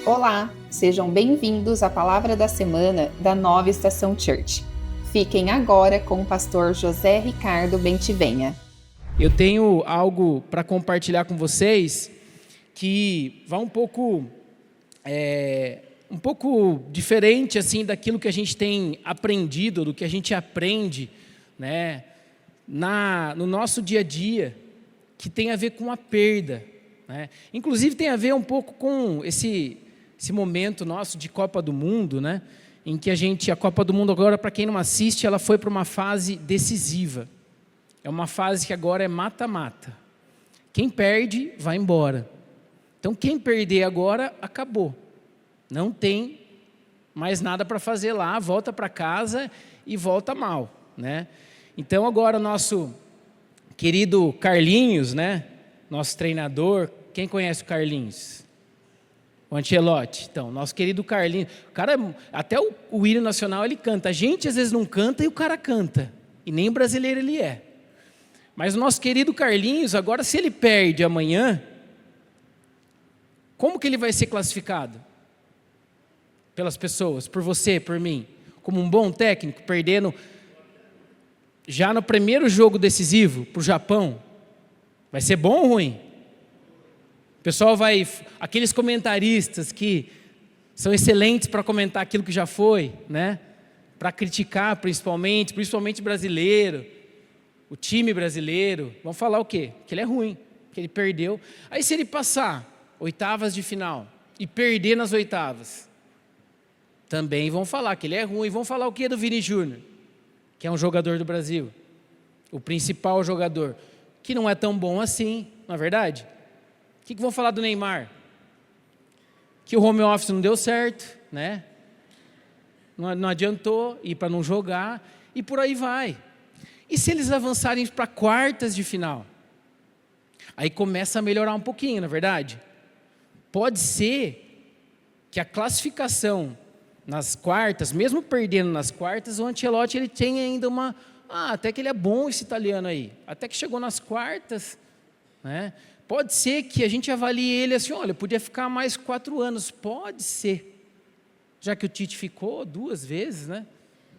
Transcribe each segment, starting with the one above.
Olá, sejam bem-vindos à Palavra da Semana da Nova Estação Church. Fiquem agora com o pastor José Ricardo Bentivenha. Eu tenho algo para compartilhar com vocês que vai um pouco diferente assim daquilo que a gente tem aprendido, do que a gente aprende, né, no nosso dia a dia, que tem a ver com a perda, né? Inclusive tem a ver um pouco com esse momento nosso de Copa do Mundo, né, em que a Copa do Mundo agora, para quem não assiste, ela foi para uma fase decisiva. É uma fase que agora é mata-mata. Quem perde, vai embora. Então, quem perder agora, acabou. Não tem mais nada para fazer lá, volta para casa e volta mal, né? Então, agora, nosso querido Carlinhos, né? Nosso treinador, quem conhece o Carlinhos? O Ancelotti. Então, nosso querido Carlinhos. O cara, até o hino nacional, ele canta. A gente, às vezes, não canta e o cara canta. E nem brasileiro ele é. Mas o nosso querido Carlinhos, agora, se ele perde amanhã, como que ele vai ser classificado? Pelas pessoas, por você, por mim, como um bom técnico, perdendo já no primeiro jogo decisivo para o Japão. Vai ser bom ou ruim? O pessoal aqueles comentaristas que são excelentes para comentar aquilo que já foi, né? Para criticar principalmente brasileiro, o time brasileiro, vão falar o quê? Que ele é ruim, que ele perdeu. Aí se ele passar oitavas de final e perder nas oitavas, também vão falar que ele é ruim. Vão falar o quê do Vini Júnior, que é um jogador do Brasil, o principal jogador, que não é tão bom assim, não é verdade? O que vão falar do Neymar? Que o home office não deu certo, né? Não adiantou ir para não jogar, e por aí vai. E se eles avançarem para quartas de final? Aí começa a melhorar um pouquinho, não é verdade? Pode ser que a classificação nas quartas, mesmo perdendo nas quartas, o Ancelotti ele tem ainda até que ele é bom esse italiano aí, até que chegou nas quartas, né? Pode ser que a gente avalie ele assim, olha, podia ficar mais 4 anos, pode ser, já que o Tite ficou 2 vezes, né?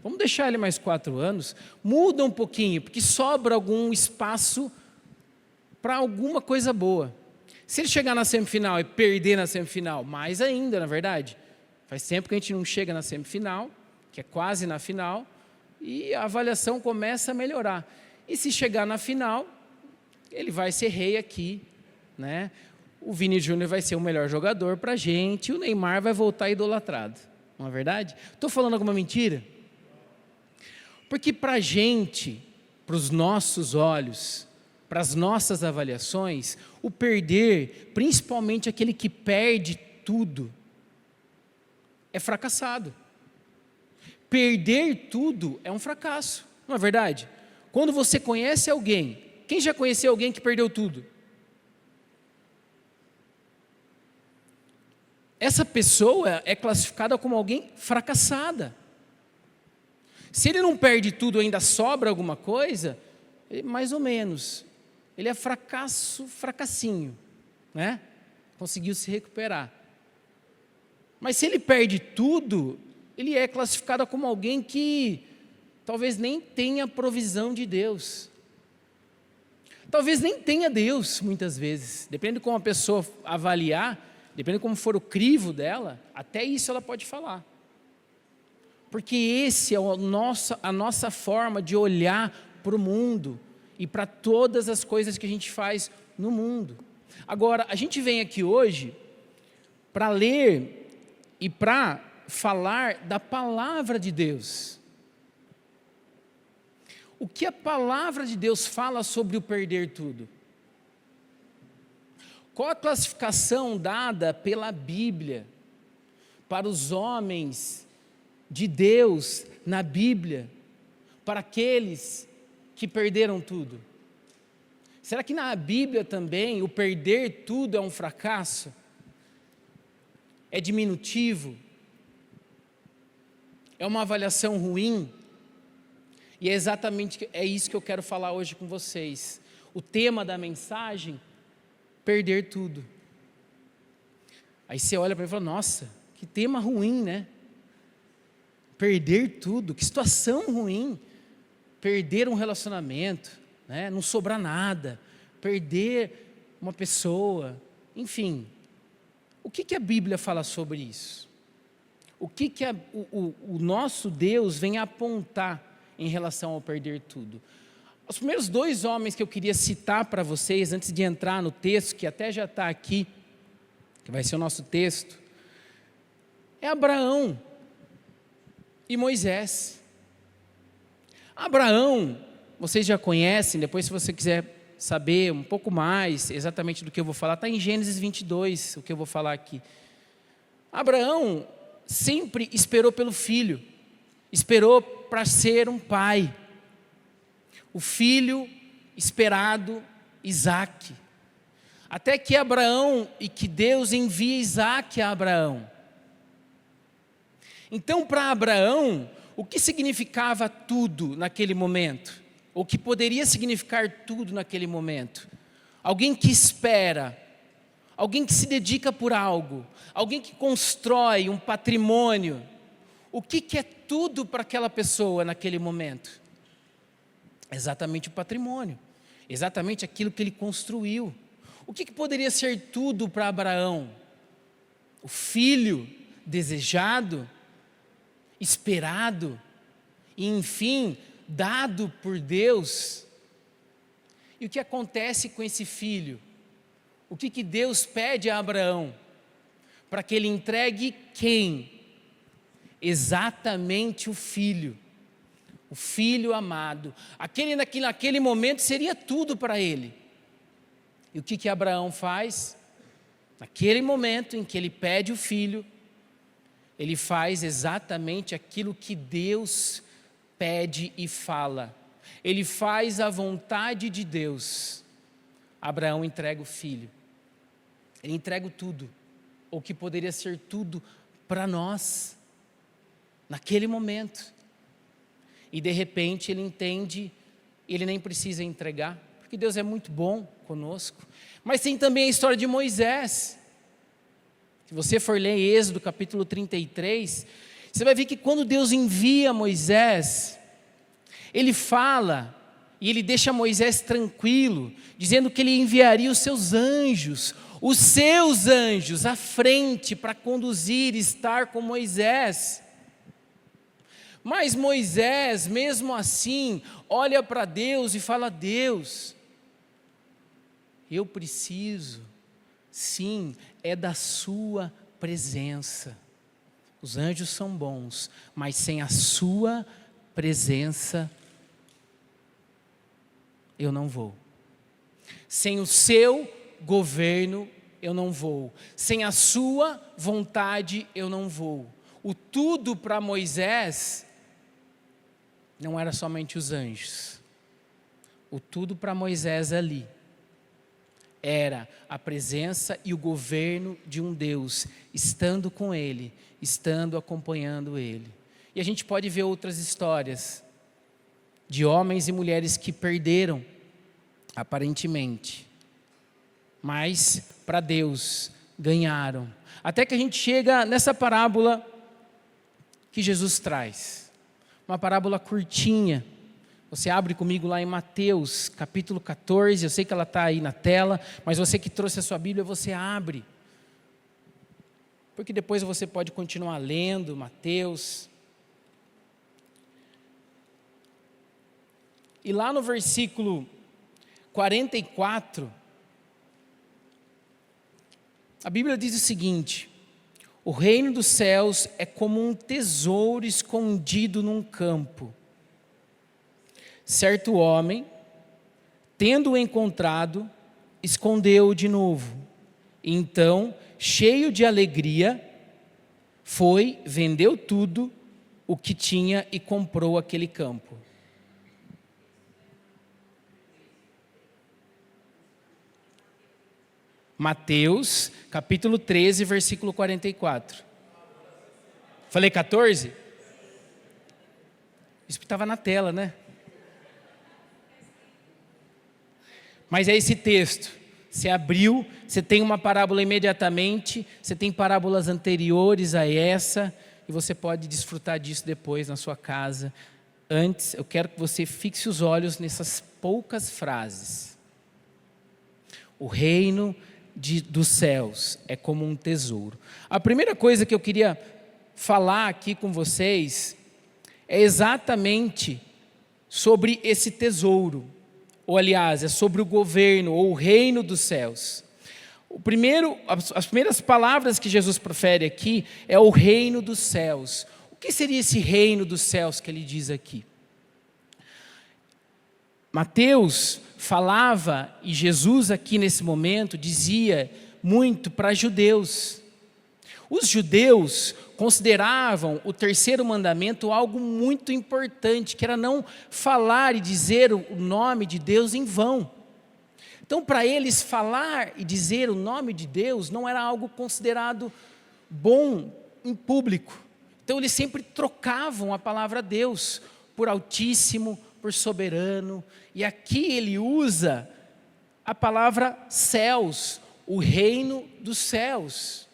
Vamos deixar ele mais 4 anos, muda um pouquinho, porque sobra algum espaço para alguma coisa boa. Se ele chegar na semifinal e perder na semifinal, mais ainda, na verdade. Faz tempo que a gente não chega na semifinal, que é quase na final, e a avaliação começa a melhorar. E se chegar na final, ele vai ser rei aqui, né? O Vini Júnior vai ser o melhor jogador para a gente, e o Neymar vai voltar idolatrado. Não é verdade? Estou falando alguma mentira? Porque para a gente, para os nossos olhos, para as nossas avaliações, o perder, principalmente aquele que perde tudo, é fracassado. Perder tudo é um fracasso, não é verdade? Quando você conhece alguém, quem já conheceu alguém que perdeu tudo? Essa pessoa é classificada como alguém fracassada. Se ele não perde tudo, ainda sobra alguma coisa, mais ou menos. Ele é fracassinho, né? Conseguiu se recuperar. Mas se ele perde tudo, ele é classificado como alguém que talvez nem tenha provisão de Deus. Talvez nem tenha Deus, muitas vezes. Depende de como a pessoa avaliar, depende de como for o crivo dela, até isso ela pode falar. Porque esse é a nossa forma de olhar para o mundo e para todas as coisas que a gente faz no mundo. Agora, a gente vem aqui hoje para ler e para falar da palavra de Deus. O que a palavra de Deus fala sobre o perder tudo? Qual a classificação dada pela Bíblia para os homens de Deus na Bíblia, para aqueles que perderam tudo? Será que na Bíblia também o perder tudo é um fracasso? É diminutivo? É uma avaliação ruim? E é exatamente isso que eu quero falar hoje com vocês. O tema da mensagem: perder tudo. Aí você olha para ele e fala, nossa, que tema ruim, né? Perder tudo, que situação ruim. Perder um relacionamento, né? Não sobrar nada, perder uma pessoa, enfim. O que a Bíblia fala sobre isso? O que o nosso Deus vem apontar em relação ao perder tudo? Os primeiros 2 homens que eu queria citar para vocês, antes de entrar no texto, que até já está aqui, que vai ser o nosso texto, é Abraão e Moisés. Abraão, vocês já conhecem, depois se você quiser saber um pouco mais exatamente do que eu vou falar, está em Gênesis 22, o que eu vou falar aqui. Abraão sempre esperou pelo filho, esperou para ser um pai. O filho esperado, Isaque. Até que Abraão, e que Deus envia Isaque a Abraão. Então, para Abraão, o que significava tudo naquele momento? O que poderia significar tudo naquele momento? Alguém que espera, alguém que se dedica por algo, alguém que constrói um patrimônio. O que é tudo para aquela pessoa naquele momento? Exatamente o patrimônio, exatamente aquilo que ele construiu. O que poderia ser tudo para Abraão? O filho desejado, esperado e, enfim, dado por Deus. E o que acontece com esse filho? O que Deus pede a Abraão? Para que ele entregue quem? Exatamente o filho amado. Aquele naquele momento seria tudo para ele. E o que Abraão faz? Naquele momento em que ele pede o filho, ele faz exatamente aquilo que Deus pede e fala. Ele faz a vontade de Deus. Abraão entrega o filho. Ele entrega tudo, ou que poderia ser tudo para nós, naquele momento. E de repente ele entende, ele nem precisa entregar, porque Deus é muito bom conosco. Mas tem também a história de Moisés. Se você for ler Êxodo capítulo 33, você vai ver que quando Deus envia Moisés, ele fala, e ele deixa Moisés tranquilo, dizendo que ele enviaria os seus anjos à frente para conduzir e estar com Moisés. Mas Moisés, mesmo assim, olha para Deus e fala: Deus, eu preciso, sim, é da sua presença. Os anjos são bons, mas sem a sua presença, eu não vou. Sem o seu governo, eu não vou. Sem a sua vontade, eu não vou. O tudo para Moisés não era somente os anjos. O tudo para Moisés ali era a presença e o governo de um Deus, estando com ele, estando acompanhando ele. E a gente pode ver outras histórias de homens e mulheres que perderam, aparentemente, mas para Deus ganharam. Até que a gente chega nessa parábola que Jesus traz. Uma parábola curtinha. Você abre comigo lá em Mateus, capítulo 14. Eu sei que ela está aí na tela, mas você que trouxe a sua Bíblia, você abre. Porque depois você pode continuar lendo Mateus. E lá no versículo 44, a Bíblia diz o seguinte: o reino dos céus é como um tesouro escondido num campo. Certo homem, tendo-o encontrado, escondeu-o de novo. Então, cheio de alegria, foi, vendeu tudo o que tinha e comprou aquele campo. Mateus, capítulo 13, versículo 44. Falei 14? Isso estava na tela, né? Mas é esse texto. Você abriu, você tem uma parábola imediatamente, você tem parábolas anteriores a essa, e você pode desfrutar disso depois na sua casa. Antes, eu quero que você fixe os olhos nessas poucas frases. O reino dos céus é como um tesouro. A primeira coisa que eu queria falar aqui com vocês é exatamente sobre esse tesouro, ou aliás, é sobre o governo, ou o reino dos céus. As primeiras palavras que Jesus profere aqui é o reino dos céus. O que seria esse reino dos céus que ele diz aqui? Mateus falava, e Jesus aqui nesse momento dizia muito para judeus. Os judeus consideravam o terceiro mandamento algo muito importante, que era não falar e dizer o nome de Deus em vão. Então, para eles, falar e dizer o nome de Deus não era algo considerado bom em público. Então, eles sempre trocavam a palavra Deus por Altíssimo, por Soberano. E aqui ele usa a palavra céus, o reino dos céus.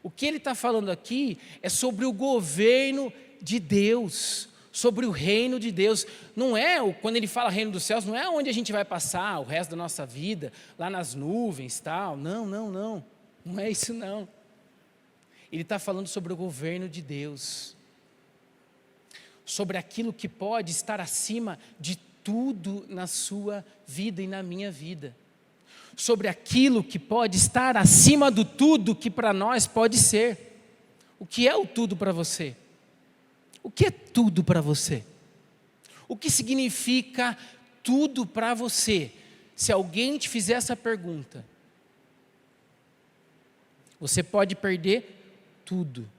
O que ele está falando aqui é sobre o governo de Deus, sobre o reino de Deus. Não é, quando ele fala reino dos céus, não é onde a gente vai passar o resto da nossa vida, lá nas nuvens, tal. Não, não, não. Não é isso, não. Ele está falando sobre o governo de Deus, sobre aquilo que pode estar acima de tudo na sua vida e na minha vida, sobre aquilo que pode estar acima do tudo que para nós pode ser. O que é o tudo para você? O que é tudo para você? O que significa tudo para você? Se alguém te fizer essa pergunta, você pode perder tudo,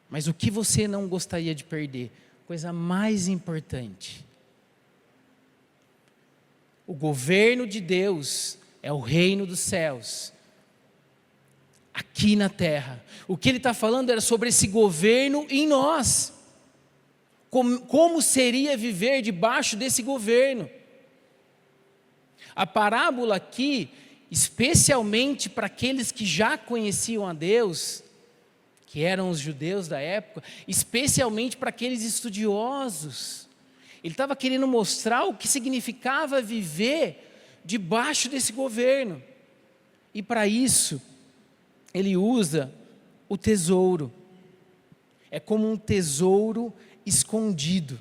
mas o que você não gostaria de perder? Coisa mais importante. O governo de Deus é o reino dos céus, aqui na terra. O que ele está falando era sobre esse governo em nós. Como seria viver debaixo desse governo? A parábola aqui, especialmente para aqueles que já conheciam a Deus, que eram os judeus da época, especialmente para aqueles estudiosos. Ele estava querendo mostrar o que significava viver debaixo desse governo. E para isso, ele usa o tesouro. É como um tesouro escondido.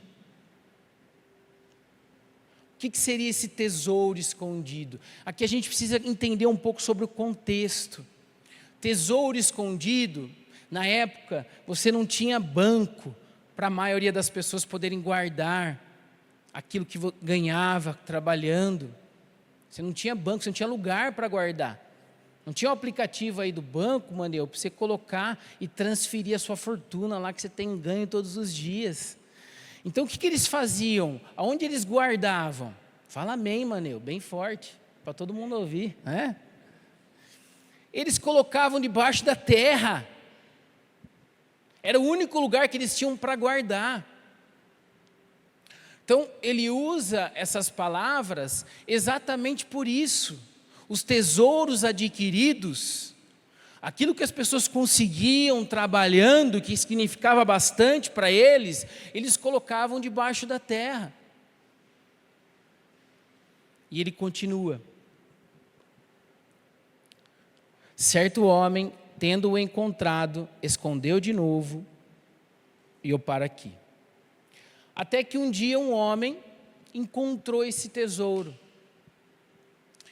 O que seria esse tesouro escondido? Aqui a gente precisa entender um pouco sobre o contexto. Tesouro escondido, na época, você não tinha banco para a maioria das pessoas poderem guardar aquilo que ganhava trabalhando. Você não tinha banco, você não tinha lugar para guardar. Não tinha um aplicativo aí do banco, Manel, para você colocar e transferir a sua fortuna lá que você tem ganho todos os dias. Então o que eles faziam? Aonde eles guardavam? Fala amém, Manel, bem forte, para todo mundo ouvir. Eles colocavam debaixo da terra. Era o único lugar que eles tinham para guardar. Então, ele usa essas palavras exatamente por isso. Os tesouros adquiridos, aquilo que as pessoas conseguiam trabalhando, que significava bastante para eles, eles colocavam debaixo da terra. E ele continua. Certo homem, tendo-o encontrado, escondeu de novo e o para aqui. Até que um dia um homem encontrou esse tesouro.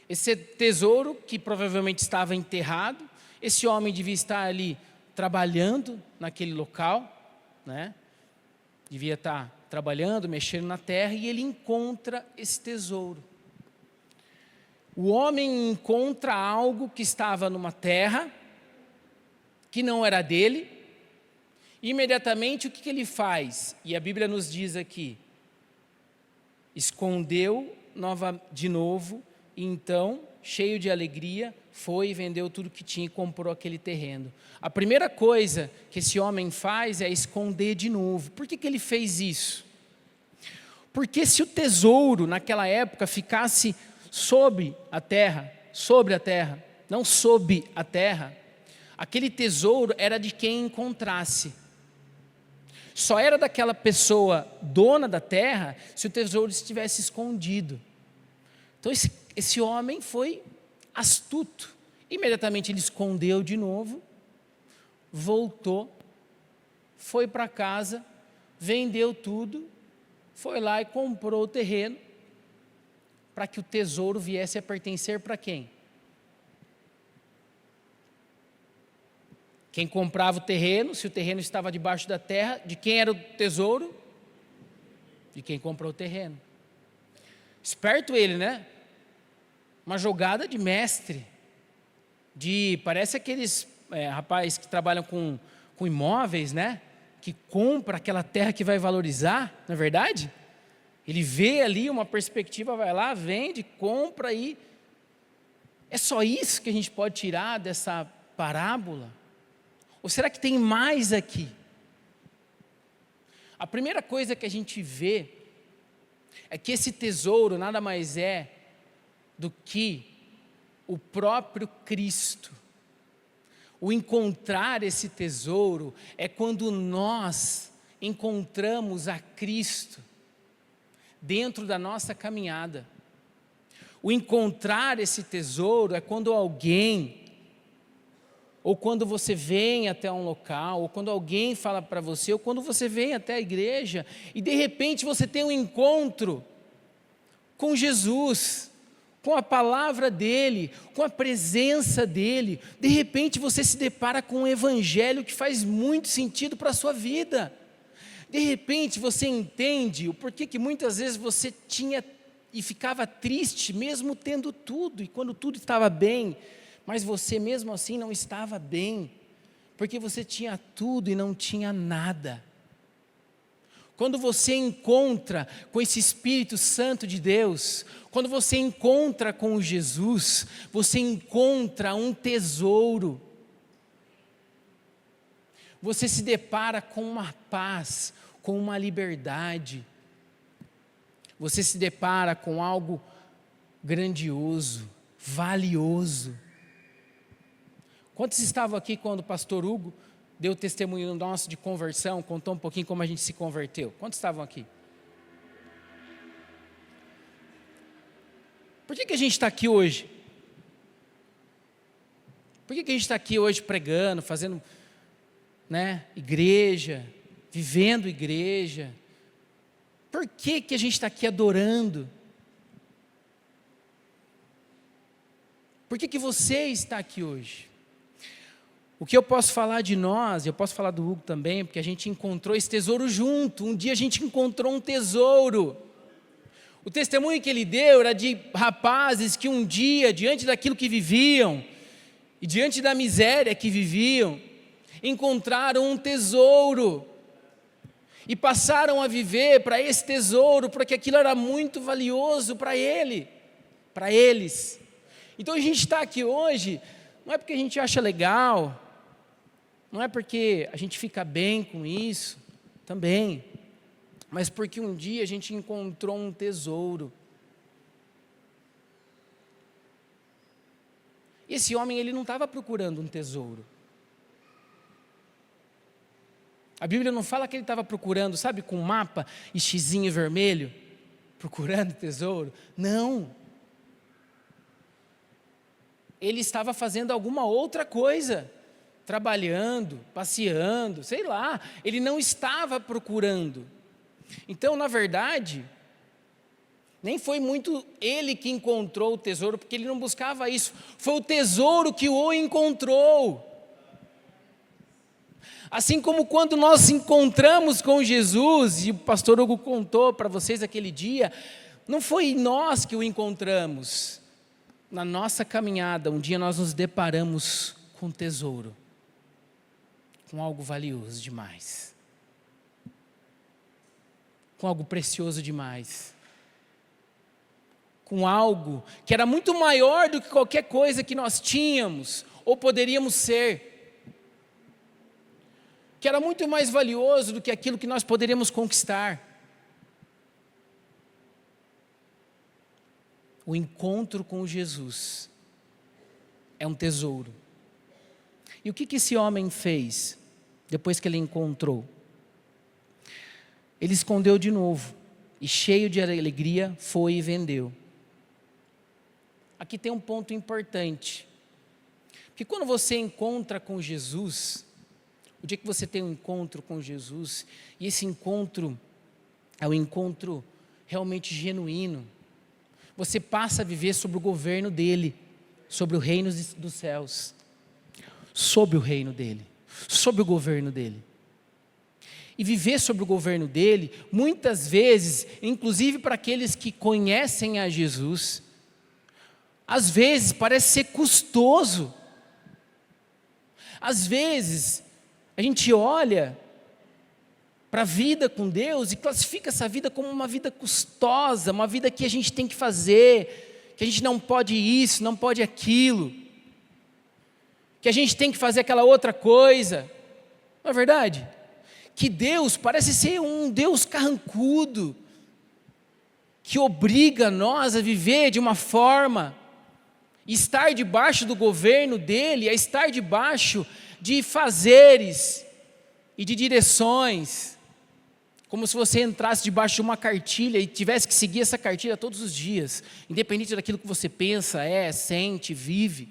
Esse tesouro que provavelmente estava enterrado, esse homem devia estar ali trabalhando naquele local, né? Devia estar trabalhando, mexendo na terra, e ele encontra esse tesouro. O homem encontra algo que estava numa terra, que não era dele. Imediatamente o que ele faz? E a Bíblia nos diz aqui, escondeu de novo, e então, cheio de alegria, foi e vendeu tudo que tinha e comprou aquele terreno. A primeira coisa que esse homem faz é esconder de novo. Por que ele fez isso? Porque se o tesouro naquela época ficasse sob a terra, sobre a terra, não sob a terra, aquele tesouro era de quem encontrasse. Só era daquela pessoa dona da terra se o tesouro estivesse escondido. Então esse homem foi astuto. Imediatamente ele escondeu de novo, voltou, foi para casa, vendeu tudo, foi lá e comprou o terreno, para que o tesouro viesse a pertencer para quem? Quem comprava o terreno, se o terreno estava debaixo da terra, de quem era o tesouro? De quem comprou o terreno. Esperto ele, né? Uma jogada de mestre, parece aqueles rapazes que trabalham com imóveis, né? Que compra aquela terra que vai valorizar, não é verdade? Ele vê ali uma perspectiva, vai lá, vende, compra e... É só isso que a gente pode tirar dessa parábola? Ou será que tem mais aqui? A primeira coisa que a gente vê é que esse tesouro nada mais é do que o próprio Cristo. O encontrar esse tesouro é quando nós encontramos a Cristo dentro da nossa caminhada. O encontrar esse tesouro é quando alguém, ou quando você vem até um local, ou quando alguém fala para você, ou quando você vem até a igreja, e de repente você tem um encontro com Jesus, com a palavra dEle, com a presença dEle. De repente você se depara com um evangelho que faz muito sentido para a sua vida. De repente você entende o porquê que muitas vezes você tinha e ficava triste, mesmo tendo tudo, e quando tudo estava bem, mas você mesmo assim não estava bem, porque você tinha tudo e não tinha nada. Quando você encontra com esse Espírito Santo de Deus, quando você encontra com Jesus, você encontra um tesouro. Você se depara com uma paz, com uma liberdade. Você se depara com algo grandioso, valioso. Quantos estavam aqui quando o pastor Hugo deu testemunho nosso de conversão, contou um pouquinho como a gente se converteu? Quantos estavam aqui? Por que a gente está aqui hoje? Por que a gente está aqui hoje pregando, fazendo, igreja, vivendo igreja? Por que a gente está aqui adorando? Por que você está aqui hoje? O que eu posso falar de nós, eu posso falar do Hugo também, porque a gente encontrou esse tesouro junto. Um dia a gente encontrou um tesouro. O testemunho que ele deu era de rapazes que um dia, diante daquilo que viviam, e diante da miséria que viviam, encontraram um tesouro. E passaram a viver para esse tesouro, porque aquilo era muito valioso para eles. Então a gente está aqui hoje, não é porque a gente acha legal, não é porque a gente fica bem com isso, também, mas porque um dia a gente encontrou um tesouro. E esse homem, ele não estava procurando um tesouro. A Bíblia não fala que ele estava procurando, sabe, com um mapa e xizinho vermelho, procurando tesouro. Não. Ele estava fazendo alguma outra coisa, trabalhando, passeando, sei lá. Ele não estava procurando. Então, na verdade, nem foi muito ele que encontrou o tesouro, porque ele não buscava isso. Foi o tesouro que o encontrou. Assim como quando nós encontramos com Jesus, e o pastor Hugo contou para vocês aquele dia, não foi nós que o encontramos. Na nossa caminhada, um dia nós nos deparamos com um tesouro, com algo valioso demais, com algo precioso demais, com algo que era muito maior do que qualquer coisa que nós tínhamos ou poderíamos ser, que era muito mais valioso do que aquilo que nós poderíamos conquistar. O encontro com Jesus é um tesouro. E o que esse homem fez depois que ele encontrou? Ele escondeu de novo e, cheio de alegria, foi e vendeu. Aqui tem um ponto importante, porque quando você encontra com Jesus, o dia que você tem um encontro com Jesus, e esse encontro é um encontro realmente genuíno, você passa a viver sobre o governo dele, sobre o reino dos céus, sobre o reino dele, sobre o governo dele. E viver sobre o governo dele, muitas vezes, inclusive para aqueles que conhecem a Jesus, às vezes parece ser custoso. Às vezes, a gente olha para a vida com Deus e classifica essa vida como uma vida custosa, uma vida que a gente tem que fazer, que a gente não pode isso, não pode aquilo, que a gente tem que fazer aquela outra coisa. Não é verdade? Que Deus parece ser um Deus carrancudo, que obriga nós a viver de uma forma, estar debaixo do governo dele, a estar debaixo de fazeres e de direções, como se você entrasse debaixo de uma cartilha e tivesse que seguir essa cartilha todos os dias, independente daquilo que você pensa, sente, vive.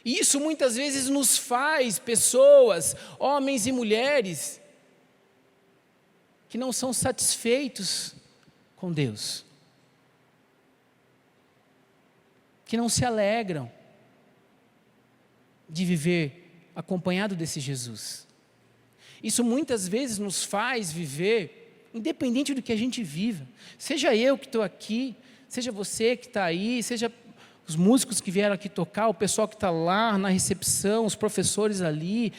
E isso muitas vezes nos faz pessoas, homens e mulheres, que não são satisfeitos com Deus, que não se alegram de viver acompanhado desse Jesus. Isso muitas vezes nos faz viver, independente do que a gente viva, seja eu que estou aqui, seja você que está aí, seja os músicos que vieram aqui tocar, o pessoal que está lá na recepção, os professores ali,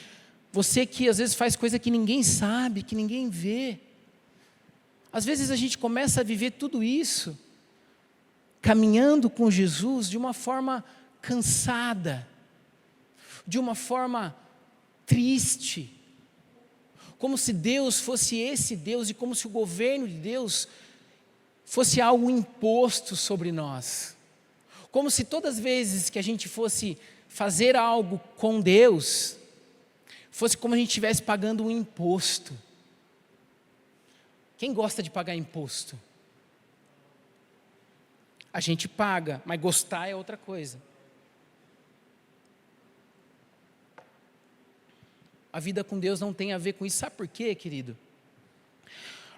você que às vezes faz coisa que ninguém sabe, que ninguém vê. Às vezes a gente começa a viver tudo isso, caminhando com Jesus de uma forma cansada, de uma forma triste, como se Deus fosse esse Deus e como se o governo de Deus fosse algo imposto sobre nós, como se todas as vezes que a gente fosse fazer algo com Deus, fosse como a gente estivesse pagando um imposto. Quem gosta de pagar imposto? A gente paga, mas gostar é outra coisa. A vida com Deus não tem a ver com isso. Sabe por quê, querido?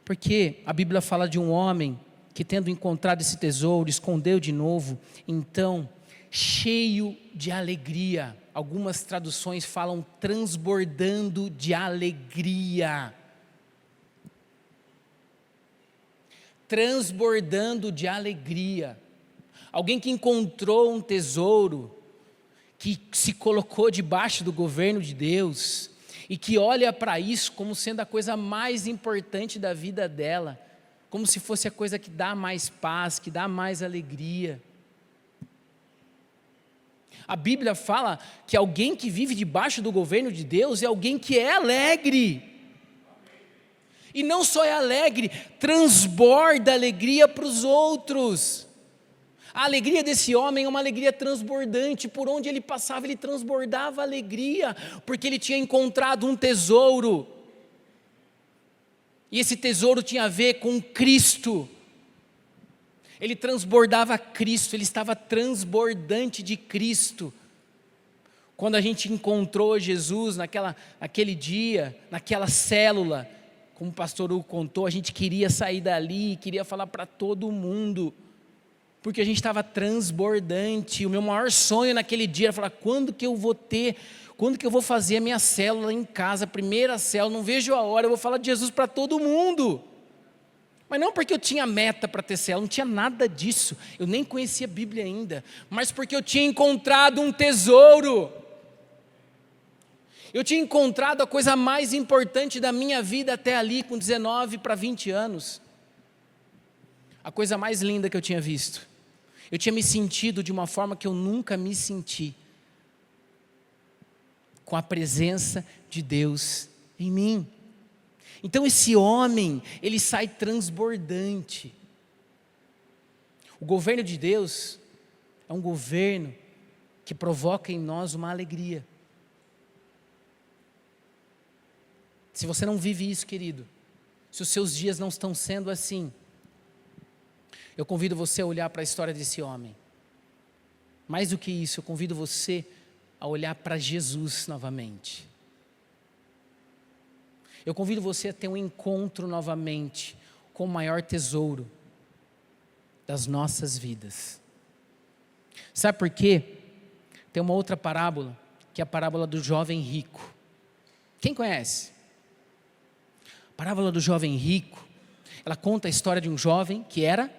Porque a Bíblia fala de um homem que, tendo encontrado esse tesouro, escondeu de novo, então, cheio de alegria. Algumas traduções falam transbordando de alegria. Transbordando de alegria. Alguém que encontrou um tesouro, que se colocou debaixo do governo de Deus, e que olha para isso como sendo a coisa mais importante da vida dela, como se fosse a coisa que dá mais paz, que dá mais alegria. A Bíblia fala que alguém que vive debaixo do governo de Deus é alguém que é alegre. E não só é alegre, transborda alegria para os outros. A alegria desse homem é uma alegria transbordante, por onde ele passava ele transbordava alegria, porque ele tinha encontrado um tesouro, e esse tesouro tinha a ver com Cristo, ele transbordava Cristo, ele estava transbordante de Cristo. Quando a gente encontrou Jesus naquele dia, naquela célula, como o pastor Hugo contou, a gente queria sair dali, queria falar para todo mundo, porque a gente estava transbordante. O meu maior sonho naquele dia era falar, quando que eu vou fazer a minha célula em casa, a primeira célula, não vejo a hora, eu vou falar de Jesus para todo mundo. Mas não porque eu tinha meta para ter célula, não tinha nada disso, eu nem conhecia a Bíblia ainda, mas porque eu tinha encontrado um tesouro, eu tinha encontrado a coisa mais importante da minha vida até ali, com 19 para 20 anos, a coisa mais linda que eu tinha visto. Eu tinha me sentido de uma forma que eu nunca me senti, com a presença de Deus em mim. Então esse homem, ele sai transbordante. O governo de Deus é um governo que provoca em nós uma alegria. Se você não vive isso, querido, se os seus dias não estão sendo assim, eu convido você a olhar para a história desse homem. Mais do que isso, eu convido você a olhar para Jesus novamente. Eu convido você a ter um encontro novamente com o maior tesouro das nossas vidas. Sabe por quê? Tem uma outra parábola, que é a parábola do jovem rico. Quem conhece? A parábola do jovem rico, ela conta a história de um jovem que era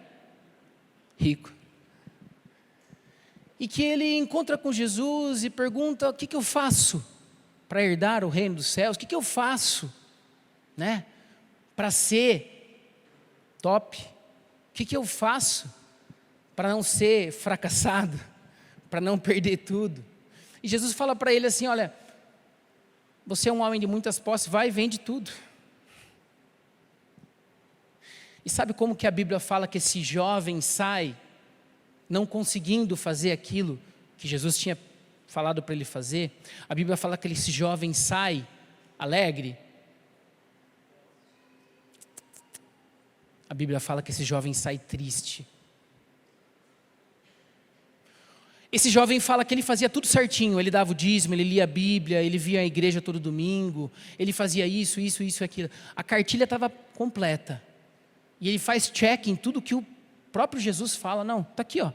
rico. E que ele encontra com Jesus e pergunta: o que eu faço para herdar o reino dos céus? O que eu faço, né, para ser top? O que eu faço para não ser fracassado, para não perder tudo? E Jesus fala para ele assim: olha, você é um homem de muitas posses, vai e vende tudo. E sabe como que a Bíblia fala que esse jovem sai não conseguindo fazer aquilo que Jesus tinha falado para ele fazer? A Bíblia fala que esse jovem sai alegre. A Bíblia fala que esse jovem sai triste. Esse jovem fala que ele fazia tudo certinho, ele dava o dízimo, ele lia a Bíblia, ele via a igreja todo domingo, ele fazia isso, aquilo. A cartilha estava completa. E ele faz check em tudo que o próprio Jesus fala: não, está aqui, ó,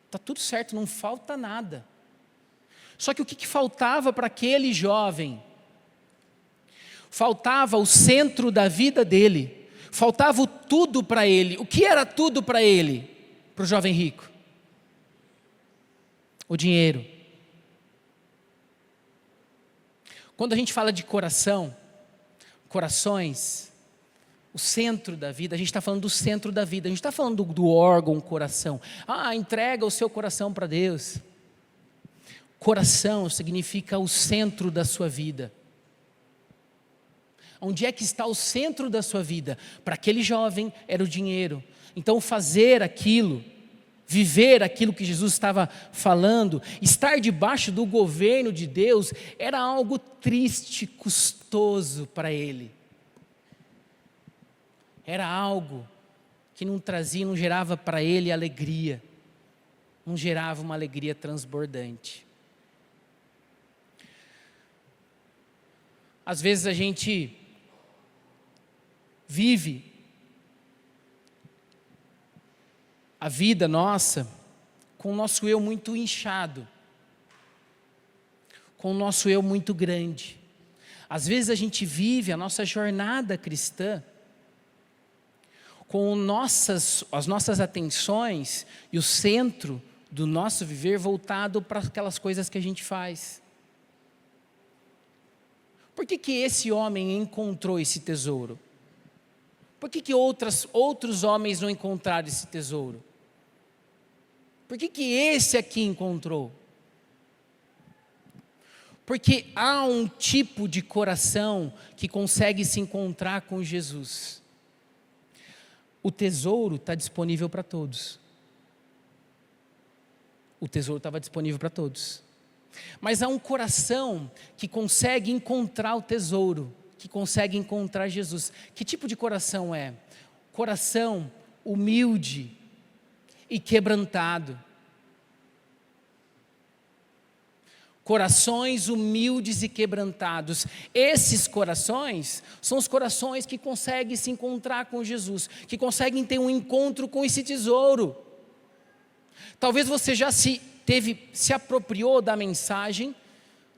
está tudo certo, não falta nada. Só que o que faltava para aquele jovem? Faltava o centro da vida dele, faltava o tudo para ele. O que era tudo para ele, para o jovem rico? O dinheiro. Quando a gente fala de coração, corações, o centro da vida, a gente está falando do centro da vida, a gente está falando do órgão coração. Entrega o seu coração para Deus. Coração significa o centro da sua vida. Onde é que está o centro da sua vida? Para aquele jovem era o dinheiro. Então fazer aquilo, viver aquilo que Jesus estava falando, estar debaixo do governo de Deus, era algo triste, custoso para ele. Era algo que não trazia, não gerava para ele alegria, não gerava uma alegria transbordante. Às vezes a gente vive a vida nossa com o nosso eu muito inchado, com o nosso eu muito grande. Às vezes a gente vive a nossa jornada cristã com as nossas atenções e o centro do nosso viver voltado para aquelas coisas que a gente faz. Por que esse homem encontrou esse tesouro? Por que outros homens não encontraram esse tesouro? Por que esse aqui encontrou? Porque há um tipo de coração que consegue se encontrar com Jesus. O tesouro está disponível para todos. O tesouro estava disponível para todos. Mas há um coração que consegue encontrar o tesouro, que consegue encontrar Jesus. Que tipo de coração é? Coração humilde e quebrantado. Corações humildes e quebrantados. Esses corações são os corações que conseguem se encontrar com Jesus, que conseguem ter um encontro com esse tesouro. Talvez você já se apropriou da mensagem,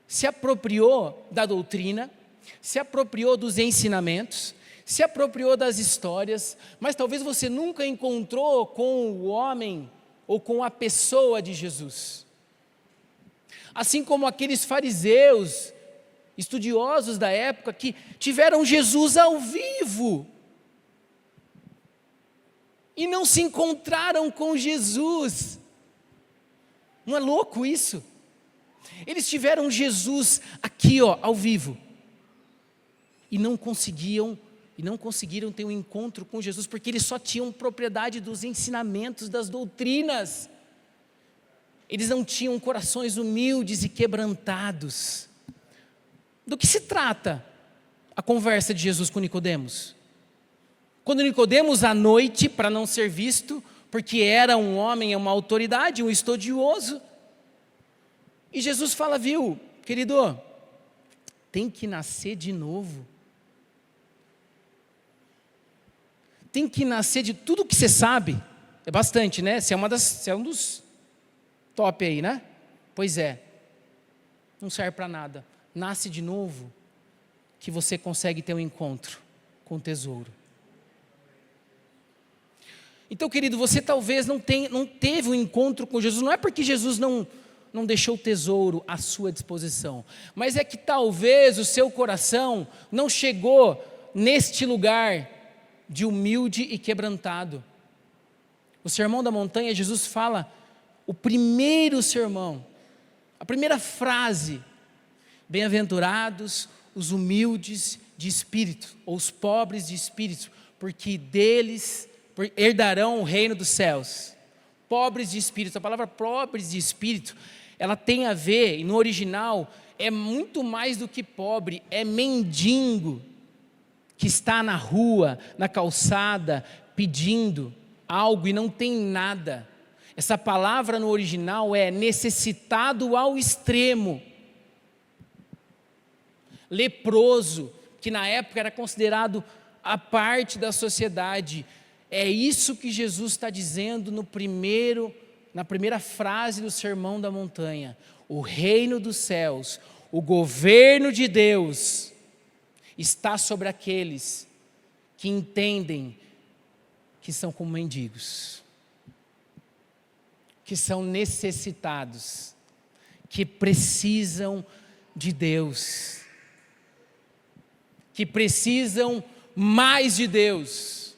se apropriou da doutrina, se apropriou dos ensinamentos, se apropriou das histórias, mas talvez você nunca encontrou com o homem ou com a pessoa de Jesus. Assim como aqueles fariseus, estudiosos da época, que tiveram Jesus ao vivo e não se encontraram com Jesus. Não é louco isso? Eles tiveram Jesus aqui, ao vivo, e não conseguiram ter um encontro com Jesus, porque eles só tinham propriedade dos ensinamentos, das doutrinas. Eles não tinham corações humildes e quebrantados. Do que se trata a conversa de Jesus com Nicodemos? Quando Nicodemos, à noite, para não ser visto, porque era um homem, uma autoridade, um estudioso, e Jesus fala, viu, querido, tem que nascer de novo. Tem que nascer de tudo que você sabe. É bastante, né? Você é um dos top aí, né? Pois é. Não serve para nada. Nasce de novo, que você consegue ter um encontro com o tesouro. Então, querido, você talvez não teve um encontro com Jesus. Não é porque Jesus não deixou o tesouro à sua disposição, mas é que talvez o seu coração não chegou neste lugar de humilde e quebrantado. O Sermão da Montanha, Jesus fala, o primeiro sermão, a primeira frase, bem-aventurados os humildes de espírito, ou os pobres de espírito, porque deles herdarão o reino dos céus. Pobres de espírito, a palavra pobres de espírito, ela tem a ver, e no original, é muito mais do que pobre, é mendigo, que está na rua, na calçada, pedindo algo e não tem nada. Essa palavra no original é necessitado ao extremo. Leproso, que na época era considerado a parte da sociedade. É isso que Jesus está dizendo na primeira frase do Sermão da Montanha. O reino dos céus, o governo de Deus, está sobre aqueles que entendem que são como mendigos, que são necessitados, que precisam de Deus, que precisam mais de Deus,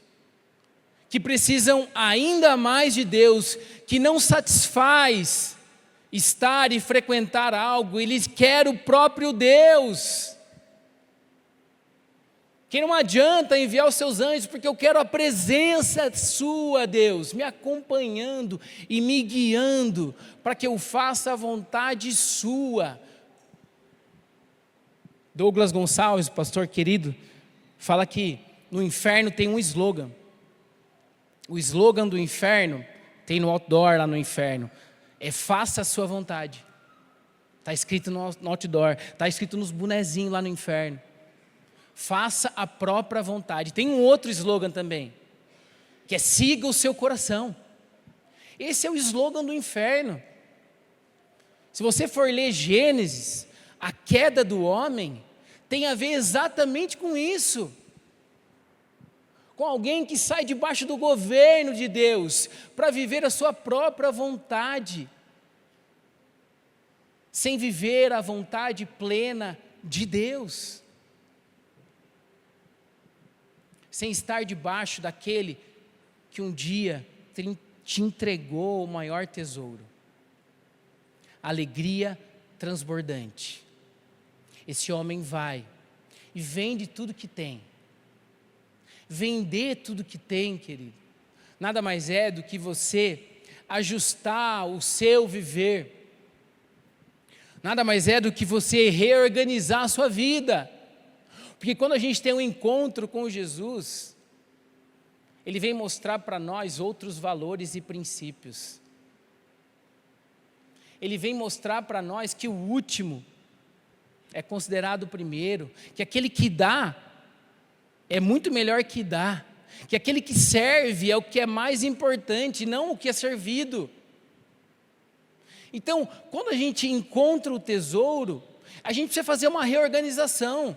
que precisam ainda mais de Deus, que não satisfaz estar e frequentar algo, eles querem o próprio Deus. Que não adianta enviar os seus anjos, porque eu quero a presença sua, Deus, me acompanhando e me guiando, para que eu faça a vontade sua. Douglas Gonçalves, pastor querido, fala que no inferno tem um slogan. O slogan do inferno, tem no outdoor lá no inferno, é faça a sua vontade. Está escrito no outdoor, está escrito nos bonezinhos lá no inferno. Faça a própria vontade. Tem um outro slogan também, que é siga o seu coração. Esse é o slogan do inferno. Se você for ler Gênesis, a queda do homem tem a ver exatamente com isso. Com alguém que sai debaixo do governo de Deus, para viver a sua própria vontade, sem viver a vontade plena de Deus. Sem estar debaixo daquele que um dia te entregou o maior tesouro. Alegria transbordante. Esse homem vai e vende tudo que tem. Vender tudo que tem, querido, nada mais é do que você ajustar o seu viver. Nada mais é do que você reorganizar a sua vida. Porque quando a gente tem um encontro com Jesus, Ele vem mostrar para nós outros valores e princípios. Ele vem mostrar para nós que o último é considerado o primeiro, que aquele que dá é muito melhor que dá, que aquele que serve é o que é mais importante, não o que é servido. Então, quando a gente encontra o tesouro, a gente precisa fazer uma reorganização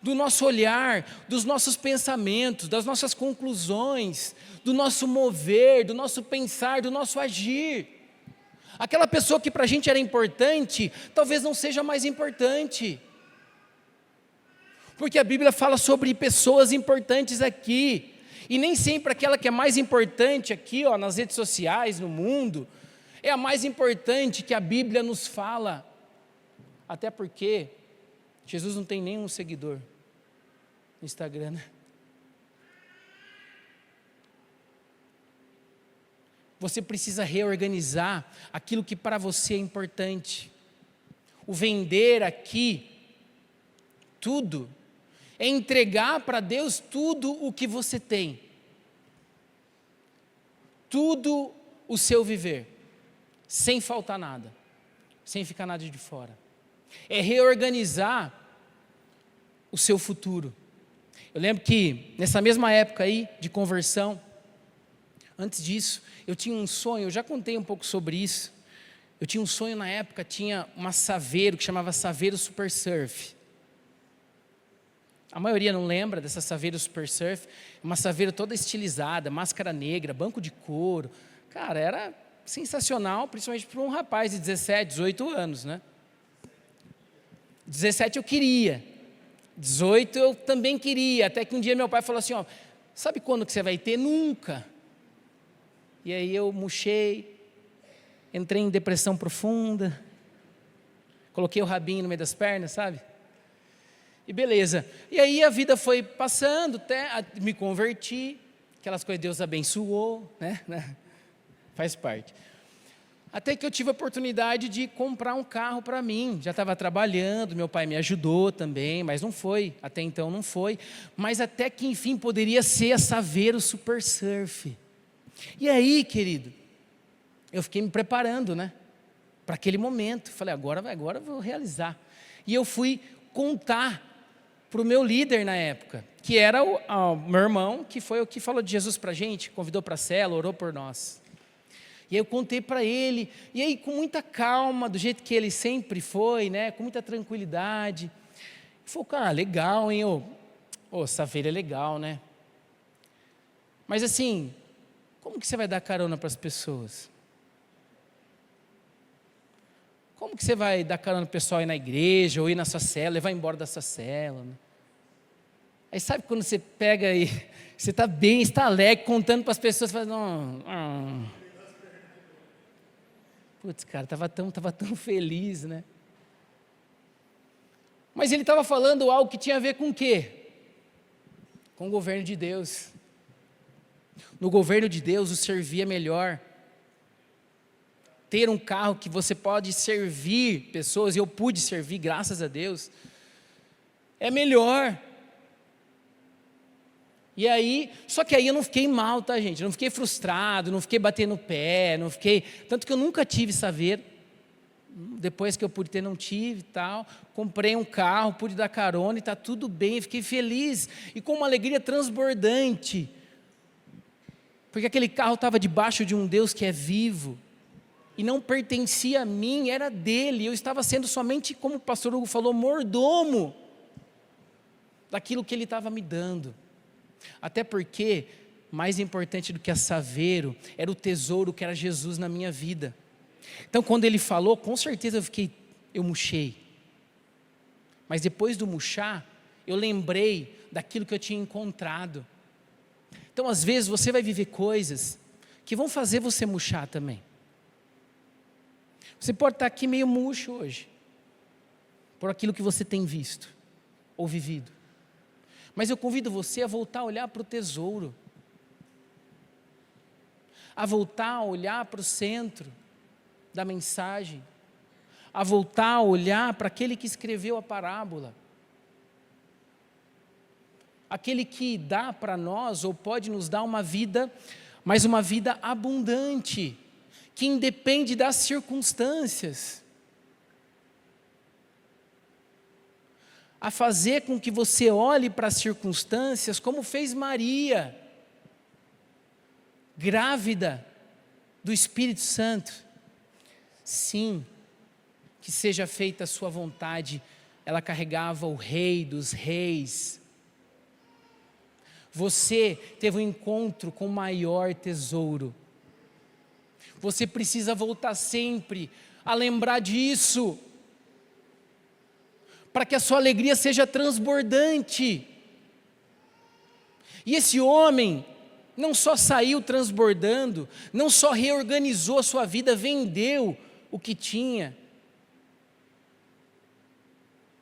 do nosso olhar, dos nossos pensamentos, das nossas conclusões, do nosso mover, do nosso pensar, do nosso agir. Aquela pessoa que para a gente era importante, talvez não seja mais importante. Porque a Bíblia fala sobre pessoas importantes aqui, e nem sempre aquela que é mais importante aqui, nas redes sociais, no mundo, é a mais importante que a Bíblia nos fala. Até porque Jesus não tem nenhum seguidor no Instagram, né? você precisa reorganizar aquilo que para você é importante. O vender aqui, tudo, é entregar para Deus tudo o que você tem. Tudo o seu viver, sem faltar nada, sem ficar nada de fora. É reorganizar o seu futuro. Eu lembro que nessa mesma época aí de conversão, antes disso, eu tinha um sonho, eu já contei um pouco sobre isso. Eu tinha um sonho na época, tinha uma Saveiro que chamava Saveiro Super Surf. A maioria não lembra dessa Saveiro Super Surf, uma Saveiro toda estilizada, máscara negra, banco de couro. Cara, era sensacional, principalmente para um rapaz de 17, 18 anos, né? 17 eu queria, 18 eu também queria, até que um dia meu pai falou assim, ó, sabe quando que você vai ter? Nunca. E aí eu murchei, entrei em depressão profunda, coloquei o rabinho no meio das pernas, sabe? E beleza. E aí a vida foi passando, até me converti, aquelas coisas Deus abençoou, né? Faz parte. Até que eu tive a oportunidade de comprar um carro para mim. Já estava trabalhando, meu pai me ajudou também, mas não foi, até então não foi. Mas até que enfim poderia ser a Saveiro Super Surf. E aí, querido, eu fiquei me preparando, né? Para aquele momento. Falei, agora eu vou realizar. E eu fui contar para o meu líder na época, que era o meu irmão, que foi o que falou de Jesus para a gente, convidou para a cela, orou por nós. E aí eu contei para ele, e aí com muita calma, do jeito que ele sempre foi, né, com muita tranquilidade. Ele falou, cara, legal, hein, essa feira é legal, né? Mas assim, como que você vai dar carona para as pessoas? Como que você vai dar carona para o pessoal ir na igreja, ou ir na sua cela, levar embora da sua cela, né? Aí sabe quando você pega e você está bem, está alegre, contando para as pessoas, fala, não, putz, cara, estava tão feliz, né? Mas ele estava falando algo que tinha a ver com o quê? Com o governo de Deus. No governo de Deus, o servir é melhor. Ter um carro que você pode servir pessoas, e eu pude servir, graças a Deus, é melhor. E aí, só que aí eu não fiquei mal, tá, gente? Eu não fiquei frustrado, não fiquei batendo o pé, não fiquei... Tanto que eu nunca tive Saveiro. Depois que eu pude ter, não tive e tal. Comprei um carro, pude dar carona e está tudo bem. Fiquei feliz e com uma alegria transbordante. Porque aquele carro estava debaixo de um Deus que é vivo. E não pertencia a mim, era dele. Eu estava sendo somente, como o pastor Hugo falou, mordomo daquilo que ele estava me dando. Até porque, mais importante do que a Saveiro, era o tesouro que era Jesus na minha vida. Então quando ele falou, com certeza eu murchei. Mas depois do murchar, eu lembrei daquilo que eu tinha encontrado. Então às vezes você vai viver coisas que vão fazer você murchar também. Você pode estar aqui meio murcho hoje, por aquilo que você tem visto ou vivido. Mas eu convido você a voltar a olhar para o tesouro, a voltar a olhar para o centro da mensagem, a voltar a olhar para aquele que escreveu a parábola, aquele que dá para nós ou pode nos dar uma vida, mas uma vida abundante, que independe das circunstâncias. A fazer com que você olhe para as circunstâncias como fez Maria, grávida do Espírito Santo. Sim, que seja feita a sua vontade. Ela carregava o Rei dos Reis. Você teve um encontro com o maior tesouro. Você precisa voltar sempre a lembrar disso, para que a sua alegria seja transbordante. E esse homem não só saiu transbordando, não só reorganizou a sua vida, vendeu o que tinha.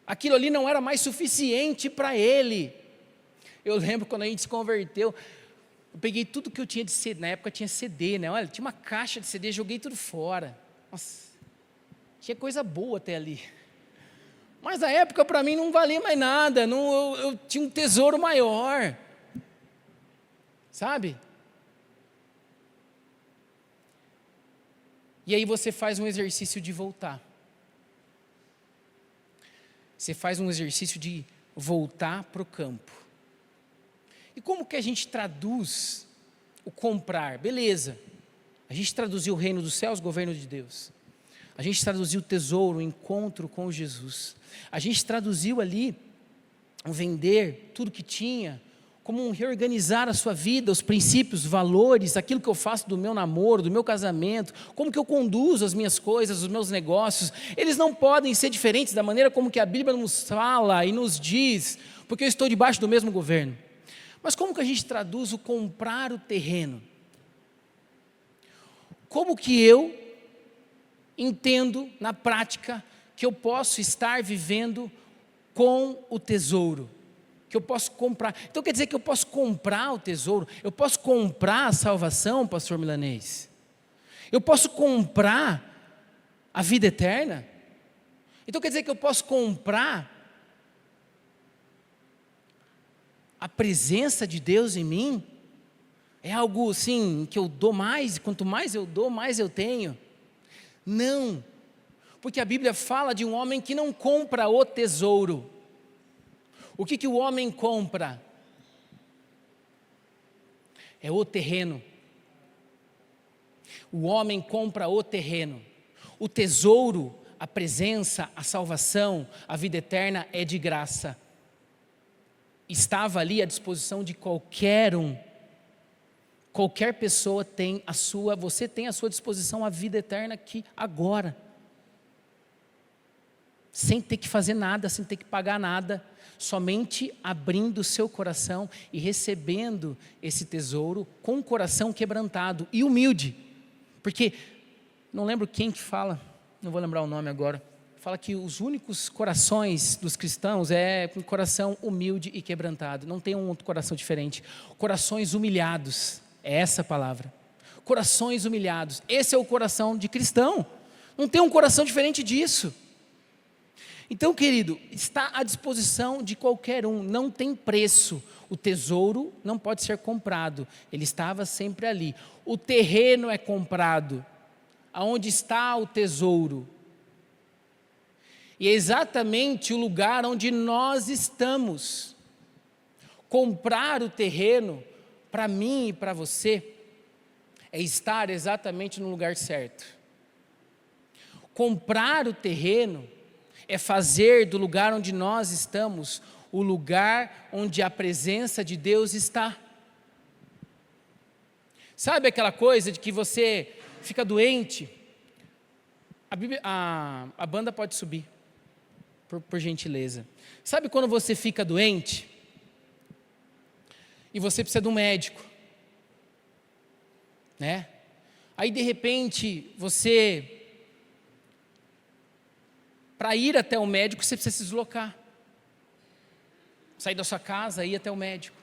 Aquilo ali não era mais suficiente para ele. Eu lembro quando a gente se converteu, Eu peguei tudo que eu tinha de CD, na época tinha CD, né? Olha, tinha uma caixa de CD, joguei tudo fora. Nossa, tinha coisa boa até ali. Mas na época para mim não valia mais nada, eu tinha um tesouro maior. Sabe? E aí você faz um exercício de voltar. Você faz um exercício de voltar para o campo. E como que a gente traduz o comprar? Beleza, a gente traduziu o reino dos céus, governo de Deus. A gente traduziu o tesouro, o encontro com Jesus. A gente traduziu ali o vender tudo que tinha, como um reorganizar a sua vida, os princípios, valores, aquilo que eu faço do meu namoro, do meu casamento, como que eu conduzo as minhas coisas, os meus negócios. Eles não podem ser diferentes da maneira como que a Bíblia nos fala e nos diz, porque eu estou debaixo do mesmo governo. Mas como que a gente traduz o comprar o terreno? Como que eu entendo na prática que eu posso estar vivendo com o tesouro? Que eu posso comprar. Então quer dizer que eu posso comprar o tesouro? Eu posso comprar a salvação, pastor Milanês? Eu posso comprar a vida eterna? Então quer dizer que eu posso comprar a presença de Deus em mim? É algo assim que eu dou mais, quanto mais eu dou, mais eu tenho? Não, porque a Bíblia fala de um homem que não compra o tesouro. O que o homem compra? É o terreno. O homem compra o terreno. O tesouro, a presença, a salvação, a vida eterna é de graça. Estava ali à disposição de qualquer um. Qualquer pessoa tem a sua, você tem à sua disposição a vida eterna aqui, agora. Sem ter que fazer nada, sem ter que pagar nada. Somente abrindo o seu coração e recebendo esse tesouro com o coração quebrantado e humilde. Porque, não lembro quem que fala, não vou lembrar o nome agora, fala que os únicos corações dos cristãos é com coração humilde e quebrantado. Não tem um outro coração diferente. Corações humilhados, é essa a palavra. Corações humilhados, esse é o coração de cristão. Não tem um coração diferente disso. Então, querido, está à disposição de qualquer um, não tem preço. O tesouro não pode ser comprado, ele estava sempre ali. O terreno é comprado. Aonde está o tesouro? E é exatamente o lugar onde nós estamos. Comprar o terreno, para mim e para você, é estar exatamente no lugar certo. Comprar o terreno é fazer do lugar onde nós estamos o lugar onde a presença de Deus está. Sabe aquela coisa de que você fica doente? A banda pode subir, por gentileza. Sabe quando você fica doente e você precisa de um médico, né? Aí de repente você, para ir até o médico, você precisa se deslocar. Sair da sua casa e ir até o médico.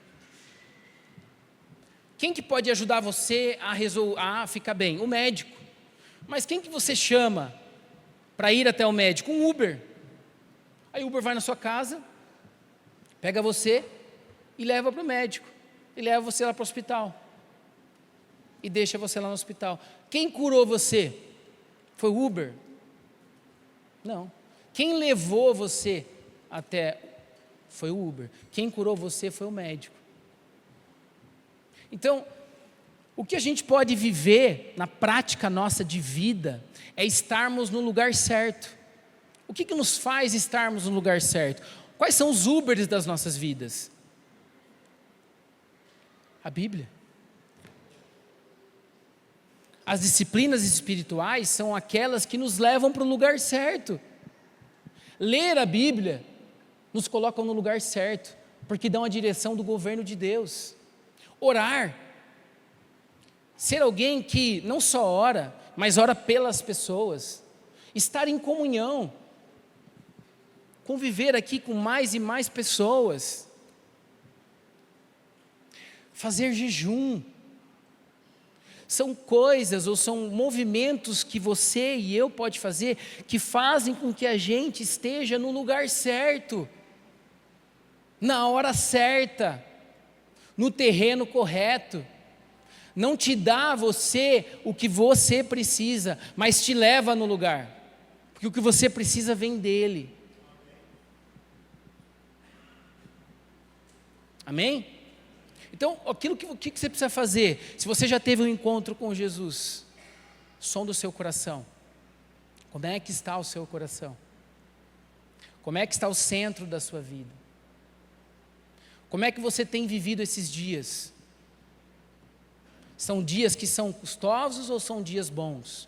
Quem que pode ajudar você a ficar bem? O médico. Mas quem que você chama para ir até o médico? Um Uber. Aí o Uber vai na sua casa, pega você e leva para o médico. E leva você lá para o hospital. E deixa você lá no hospital. Quem curou você? Foi o Uber? Não. Quem levou você até foi o Uber. Quem curou você foi o médico. Então, o que a gente pode viver na prática nossa de vida é estarmos no lugar certo. O que nos faz estarmos no lugar certo? Quais são os Ubers das nossas vidas? A Bíblia. As disciplinas espirituais são aquelas que nos levam para o lugar certo. Ler a Bíblia nos colocam no lugar certo, porque dão a direção do governo de Deus. Orar, ser alguém que não só ora, mas ora pelas pessoas, estar em comunhão, conviver aqui com mais e mais pessoas, fazer jejum. São coisas ou são movimentos que você e eu pode fazer que fazem com que a gente esteja no lugar certo, na hora certa, no terreno correto. Não te dá a você o que você precisa, mas te leva no lugar, porque o que você precisa vem dele. Amém? Então, o que você precisa fazer? Se você já teve um encontro com Jesus, som do seu coração. Como é que está o seu coração? Como é que está o centro da sua vida? Como é que você tem vivido esses dias? São dias que são custosos ou são dias bons?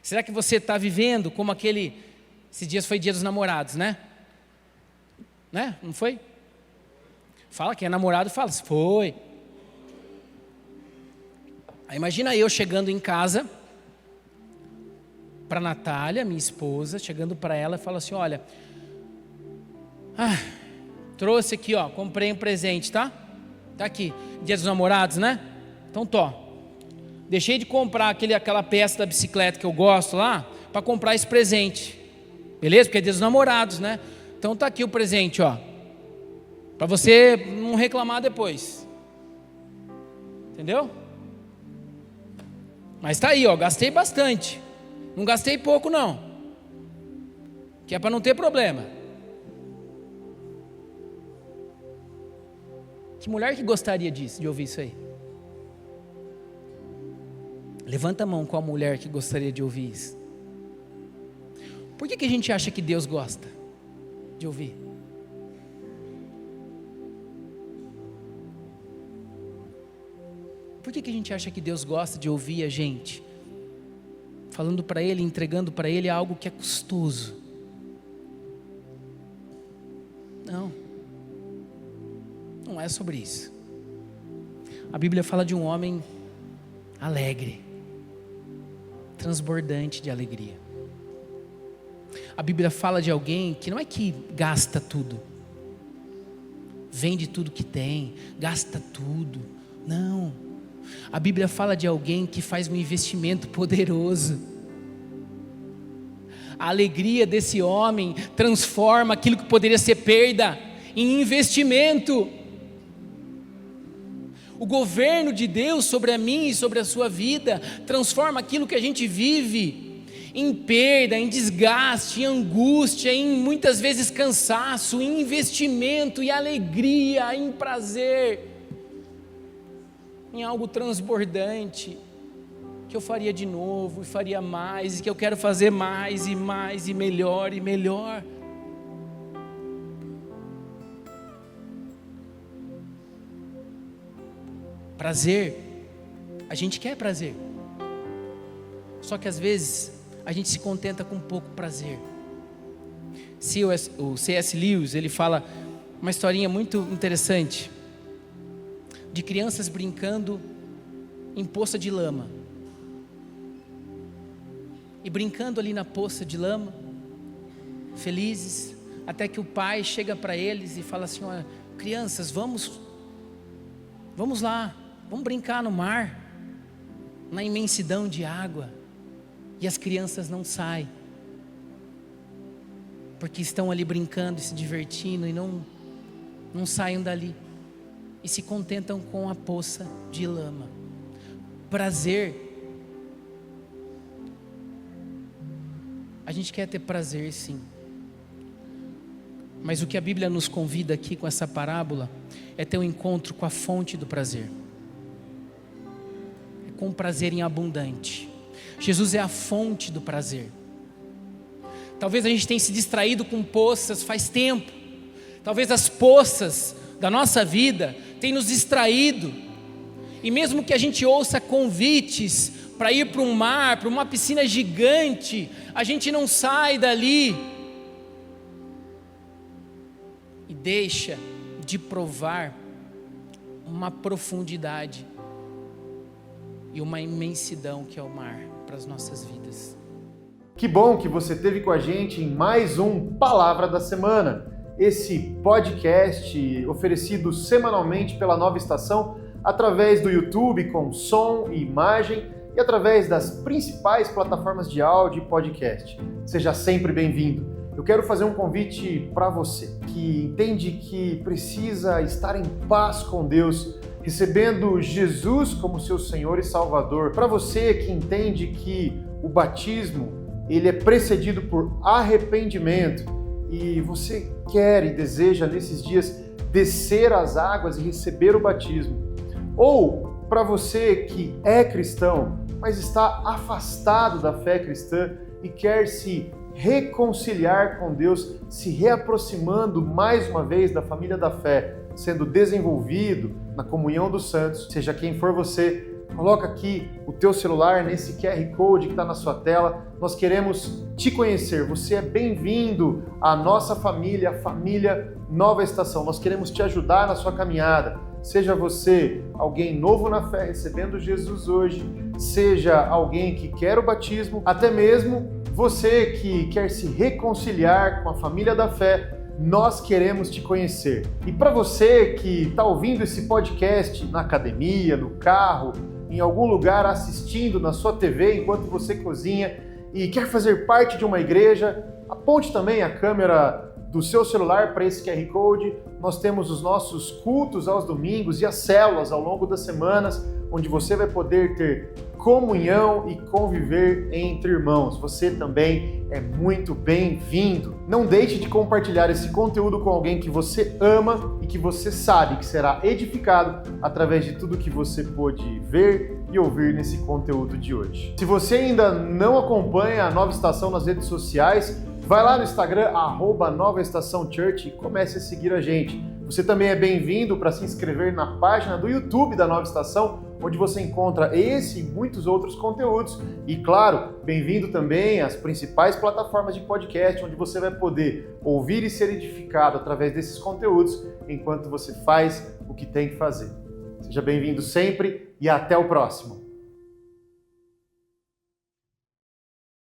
Será que você está vivendo como esses dias foi dia dos namorados, né? Não foi? Fala, quem é namorado fala, foi. Aí imagina eu chegando em casa, para a Natália, minha esposa, chegando para ela e falo assim, olha, trouxe aqui, comprei um presente, tá? Tá aqui, dia dos namorados, né? Então deixei de comprar aquela peça da bicicleta que eu gosto lá, para comprar esse presente, beleza? Porque é dia dos namorados, né? Então tá aqui o presente, para você não reclamar depois, entendeu? Mas tá aí, gastei bastante, não gastei pouco não, que é para não ter problema. Que mulher que gostaria disso, de ouvir isso aí? Levanta a mão, qual mulher que gostaria de ouvir isso? Por que a gente acha que Deus gosta de ouvir? Por que a gente acha que Deus gosta de ouvir a gente? Falando para Ele, entregando para Ele algo que é custoso. Não é sobre isso. A Bíblia fala de um homem alegre, transbordante de alegria. A Bíblia fala de alguém que não é que gasta tudo, vende tudo que tem, gasta tudo. Não. A Bíblia fala de alguém que faz um investimento poderoso. A alegria desse homem transforma aquilo que poderia ser perda em investimento. O governo de Deus sobre a mim e sobre a sua vida transforma aquilo que a gente vive em perda, em desgaste, em angústia, em muitas vezes cansaço, em investimento, em alegria, em prazer, em algo transbordante, que eu faria de novo e faria mais, e que eu quero fazer mais e mais e melhor e melhor. Prazer, a gente quer prazer, só que às vezes a gente se contenta com pouco prazer. O C.S. Lewis, ele fala uma historinha muito interessante, de crianças brincando em poça de lama, e brincando ali na poça de lama, felizes, até que o pai chega para eles e fala assim, olha, crianças, vamos lá, vamos brincar no mar, na imensidão de água. E as crianças não saem, porque estão ali brincando e se divertindo, e não saem dali, e se contentam com a poça de lama. Prazer, a gente quer ter prazer sim, mas o que a Bíblia nos convida aqui com essa parábola é ter um encontro com a fonte do prazer, com um prazer em abundante. Jesus é a fonte do prazer. Talvez a gente tenha se distraído com poças faz tempo, talvez as poças da nossa vida tenham nos distraído, e mesmo que a gente ouça convites para ir para um mar, para uma piscina gigante, a gente não sai dali e deixa de provar uma profundidade e uma imensidão que é o mar para as nossas vidas. Que bom que você esteve com a gente em mais um Palavra da Semana, esse podcast oferecido semanalmente pela Nova Estação através do YouTube com som e imagem e através das principais plataformas de áudio e podcast. Seja sempre bem-vindo. Eu quero fazer um convite para você que entende que precisa estar em paz com Deus, recebendo Jesus como seu Senhor e Salvador. Para você que entende que o batismo ele é precedido por arrependimento e você quer e deseja nesses dias descer as águas e receber o batismo. Ou para você que é cristão, mas está afastado da fé cristã e quer se reconciliar com Deus, se reaproximando mais uma vez da família da fé, sendo desenvolvido na comunhão dos santos, seja quem for você, coloca aqui o teu celular nesse QR Code que está na sua tela. Nós queremos te conhecer. Você é bem-vindo à nossa família, a família Nova Estação. Nós queremos te ajudar na sua caminhada. Seja você alguém novo na fé, recebendo Jesus hoje, seja alguém que quer o batismo, até mesmo você que quer se reconciliar com a família da fé, nós queremos te conhecer. E para você que está ouvindo esse podcast na academia, no carro, em algum lugar assistindo na sua TV enquanto você cozinha e quer fazer parte de uma igreja, aponte também a câmera do seu celular para esse QR Code. Nós temos os nossos cultos aos domingos e as células ao longo das semanas, onde você vai poder ter comunhão e conviver entre irmãos. Você também é muito bem-vindo. Não deixe de compartilhar esse conteúdo com alguém que você ama e que você sabe que será edificado através de tudo que você pôde ver e ouvir nesse conteúdo de hoje. Se você ainda não acompanha a Nova Estação nas redes sociais, vai lá no Instagram, @NovaEstaçãoChurch, e comece a seguir a gente. Você também é bem-vindo para se inscrever na página do YouTube da Nova Estação, onde você encontra esse e muitos outros conteúdos. E, claro, bem-vindo também às principais plataformas de podcast, onde você vai poder ouvir e ser edificado através desses conteúdos, enquanto você faz o que tem que fazer. Seja bem-vindo sempre e até o próximo.